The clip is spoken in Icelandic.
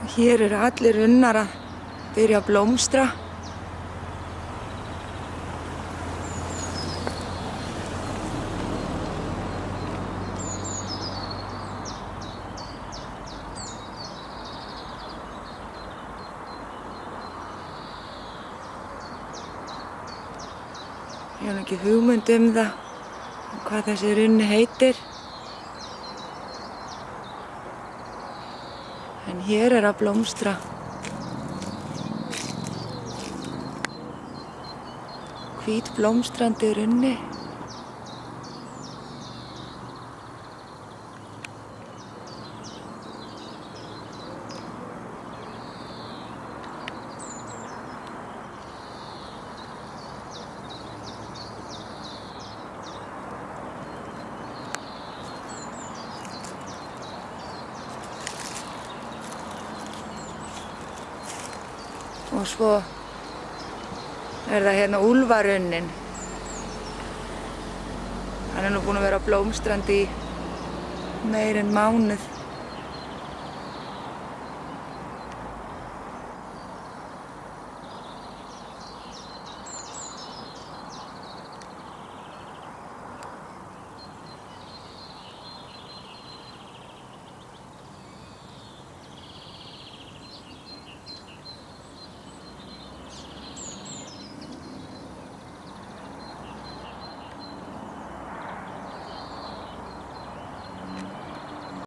Hér eru allir runnar að byrja að blómstra. Ég hef ekki hugmynd það, hvað þessi runni heitir. En hér er að blómstra. Hvít blómstrandi runni. Og svo er það hérna úlfarunnin. Hann er nú búinn að vera blómstrandi í meira en mánuð.